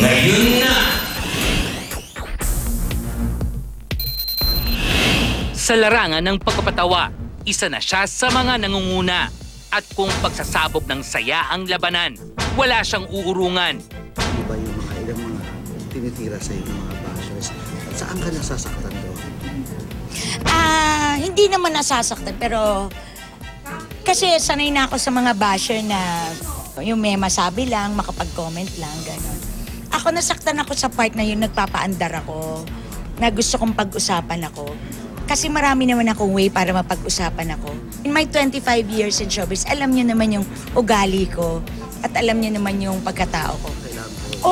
Ngayon na! Sa larangan ng pagpapatawa, isa na siya sa mga nangunguna. At kung pagsasabog ng saya ang labanan, wala siyang uurungan. Di ba yung mga ilang mga tinitira sa yung mga bashers? At saan ka nasasaktan doon? Hindi naman nasasaktan, pero kasi sanay na ako sa mga basher na yung may masabi lang, makapag-comment lang, gano'n. Ako nasaktan ako sa part na yung nagpapaandar ako, na gusto kong pag-usapan ako. Kasi marami naman akong way para mapag-usapan ako. In my 25 years in showbiz, alam niyo naman yung ugali ko at alam niyo naman yung pagkatao ko.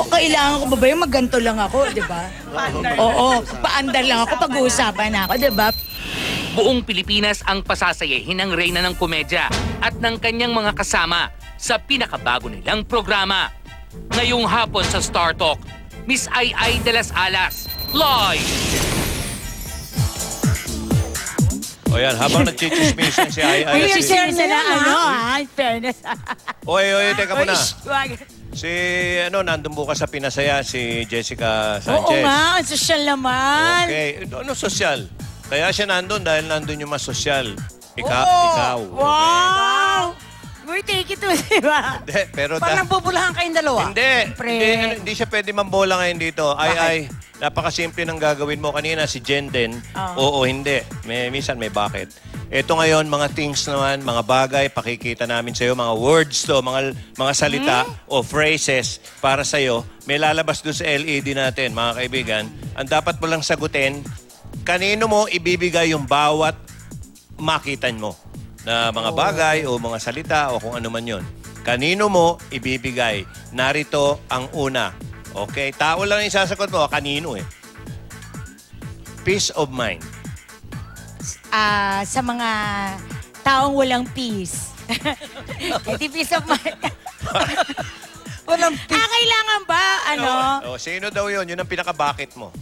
Kailangan ko ba yung magganto lang ako, di ba? Oo, paandar lang ako, pag-uusapan ako, di ba? Buong Pilipinas ang pasasayahin ng reyna ng komedya at ng kanyang mga kasama sa pinakabago nilang programa. Ngayong hapon sa Star Talk, Miss Ai Ai de las Alas, live! O yan, habang nagchichismisan si Ai Ai. In fairness. Oy, teka muna. Si, nandun bukas sa Pinasaya, si Jessica Sanchez. Oo nga, ang sosyal naman. Okay, ano sosyal? Kaya siya nandun dahil nandun yung mas sosyal. Ikaw. Wow! Uy, take it to, di ba? Hindi, pero... Parang bubulahan kayong dalawa. Hindi siya pwede mambola ngayon dito. Ay, napakasimple ng gagawin mo. Kanina si Jen din. Oo, hindi. Minsan may bakit. Ito ngayon, mga things naman, mga bagay, pakikita namin sa'yo, mga words to, mga salita o phrases para sa'yo. May lalabas doon sa LED natin, mga kaibigan. Ang dapat mo lang sagutin, kanino mo ibibigay yung bawat makitan mo na mga bagay o mga salita o kung ano man yun. Kanino mo ibibigay? Narito ang una. Okay? Tao lang yung sasagot mo. Kanino eh? Peace of mind. Sa mga taong walang peace. Hindi peace of mind. Walang peace. Kailangan ba, Sino daw yun? Yun ang pinaka-bakit mo.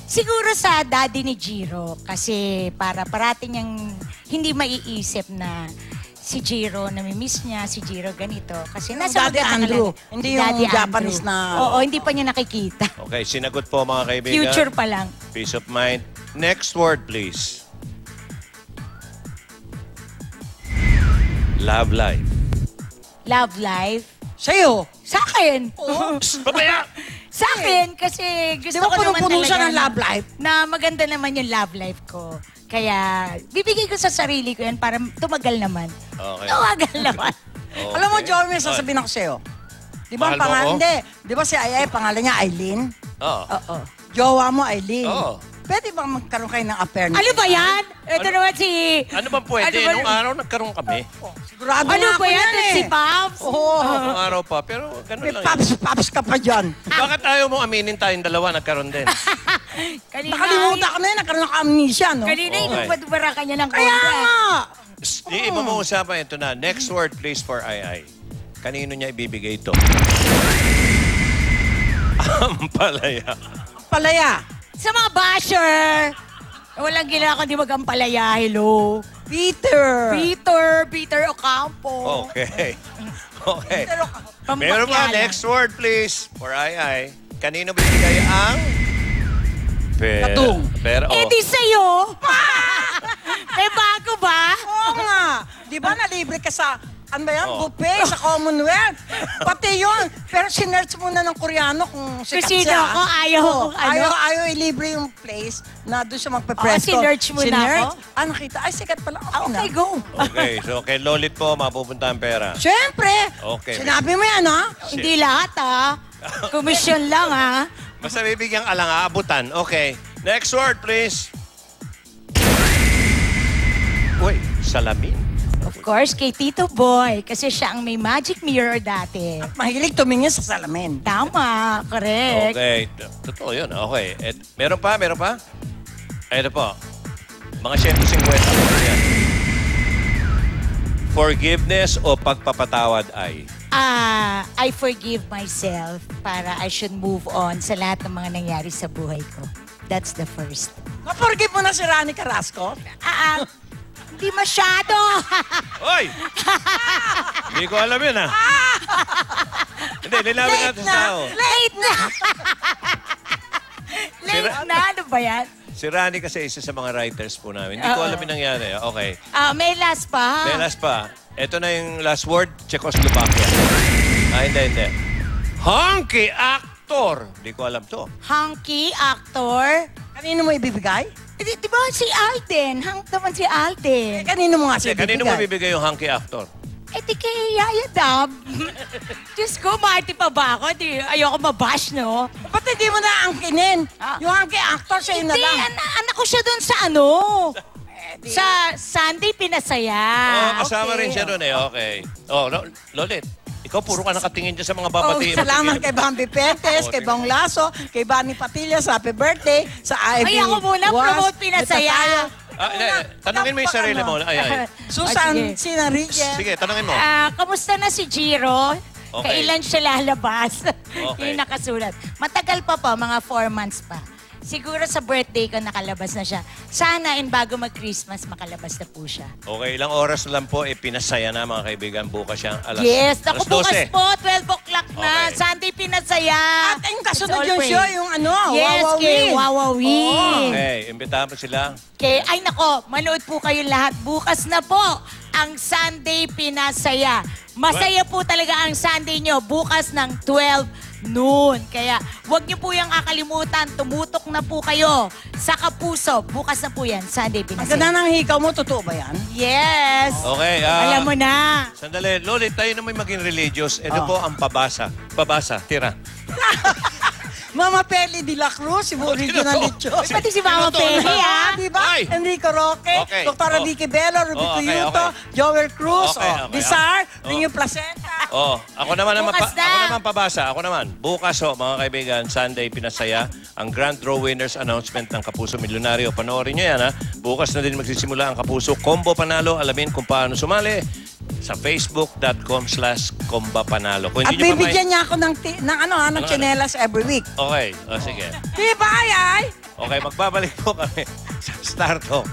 Siguro sa daddy ni Jiro. Kasi para parating niyang hindi maiisip na si Jiro, namimiss niya, si Jiro ganito. Kasi nasa Daddy Andrew. Hindi yung Daddy Japanese Andrew. na... Oo, hindi pa niya nakikita. Okay, sinagot po mga kaibigan. Future pa lang. Peace of mind. Next word, please. Love life. Love life. Sa'yo. Sa akin. Papaya! Sa akin, kasi gusto Di ba ko naman punong-puno siya talaga ng love life? Na maganda naman yung love life ko. Kaya, bibigay ko sa sarili ko yan para tumagal naman. Okay. Tumagal naman. Okay. Alam mo, Joey, may sasabihin ako sa'yo. Di ba Mahal ang mo pangalan? ako? Hindi. Di ba si Ai, pangalan niya Aileen? Oo. Oo. Jowa mo, Aileen. Oo. Pwede bang magkaroon kayo ng affair? Ano ba yan? Ito naman si... Ano bang pwede? Ano ba- Nung araw nagkaroon kami. Sigurado Ano nga ba ako yan? eh. Si Pops? Oo. Nung araw pa. Pero ganun May lang. paps ka pa dyan. Bakit ayaw mo aminin tayong dalawa nagkaroon din? Kanina, Nakalimutan ko na yun, nagkaroon ng amnesia, no? Kanina, Okay. inubad-ubara ka niya ng Kaya kontra. nga! Iba mo usapan. Ito na. Next word please for Ai. Kanino niya ibibigay ito? Ampalaya. Palaya. Sa mga basher, walang ginawa kundi mag-ampalaya. Hello. Peter. Peter Ocampo. Okay. Okay. Pampakyalan. Meron pa. Next word please for Ai. Kanino bibigay ang... Katong. Pero, Eh di sa'yo. May bago ba? Oo nga. Di ba nalibre ka sa, ano ba yan, Oo. buffet sa Commonwealth? Pati yun. Pero sinerch muna ng Koreano kung sikat Kung sino siya. ako, ayaw Oo, kung ano. Ayaw ilibre yung place na doon siya magpe-presto. sinerch mo na ako? Nakita. Ay, sikat pala. Okay, go. okay. So, kay Lolit po, mapupunta ang pera. Siyempre. Okay. Sinabi mo yan, ha? Hindi lahat, ha? Komisyon lang, ha? Basta bibigyan ka lang, aabutan. Okay. Next word, please. Uy, salamin. Of course, kay Tito Boy. Kasi siya ang may magic mirror dati. Mahilig tumingin sa salamin. Tama, correct. Okay. Totoo yun. Okay. Meron pa? Ito po. Mga 150 po yan. Forgiveness o pagpapatawad ay? I forgive myself para I should move on sa lahat ng mga nangyari sa buhay ko. That's the first. Naporgive mo na si Rani Carrasco? Hindi masyado. Oy! Hindi ko alam yun, ha? Hindi, linawin natin sa tao. Late na. Late na. Ano ba yan? Si Rani kasi isa sa mga writers po namin. Hindi ko alam yung nangyari. Okay. May last pa. May last pa. Ito na yung last word, Czechoslovakia. Hindi. Honky actor. Hindi ko alam to. Hunky actor. Kanino mo ibibigay? Di ba si Alden? Hunk naman si Alden. Kanino mo nga siya Kanino ibibigay? mo bibigay yung honky actor? Di kay Yaya Dab. Diyos ko, Marty pa ba ako? Ayoko mabash, no? Ba't hindi mo na angkinin? Yung angki actor, sa'yo na Hindi, lang. anak ko siya doon sa ano? Sa Sunday Pinasaya. Kasama rin siya doon eh. Okay. Lolit. Ikaw puro ka nakatingin dyan sa mga babatiin. Salamat kay Bambi Pentes, kay Bong Lasso, kay Bani Patillas, happy birthday, sa Ivy. Ay, ako muna, promote Pinasaya. Tanungin mo yung sarili mo. Ay. Susan Sige. Sinarilla. Sige, tanungin mo. Kamusta na si Jiro? Okay. Kailan siya lalabas? Okay. Yung nakasulat. Matagal pa po, mga 4 months pa. Siguro sa birthday ko nakalabas na siya. Sana bago mag-Christmas, makalabas na po siya. Okay, ilang oras lang po, pinasaya na mga kaibigan. Bukas siyang alas Yes, naku, alas 12. bukas po, 12 o'clock na. Okay. Sunday Pinasaya. At yung kasunod It's all yung praise. show, yung ano, Yes, kay Wawawin. Wawawin. Okay, imbitahan mo sila. Ay nako, manood po kayo lahat. Bukas na po ang Sunday Pinasaya. Masaya po talaga ang Sunday nyo. Bukas ng 12 noon. Kaya huwag niyo po yung kakalimutan. Tumutok na po kayo sa Kapuso. Bukas na po yan, Sunday Ang Pinasaya. ganda ng hikaw mo, totoo ba yan? Yes. Okay, Alam mo na. Sandali, Lolit, tayo na may maging religious. Ito po ang pabasa. Pabasa, tira. Mama Peli de la Cruz, yung original Sino to? lechon. Pati si Mama Peli, ha? Di ba? Ay! Enrico Roque, Okay. Dr. Vicky Bello, Rubito okay, Yuto, okay. Joel Cruz, Okay. Bizarre, Oh. Rinyo Placenta. Ako naman Bukas na. ako naman pabasa. Ako naman. Bukas mga kaibigan, Sunday Pinasaya, ang Grand Draw Winners announcement ng Kapuso Milyonaryo. Panoorin niyo yan, ha? Bukas na din magsisimula ang Kapuso Combo Panalo. Alamin kung paano sumali sa facebook.com/Comba Panalo. Kung At hindi niyo pa bibigyan niya ako ng tsinelas every week. Okay, sige. Di ba, ay? Okay, magbabalik po kami sa Star Talk.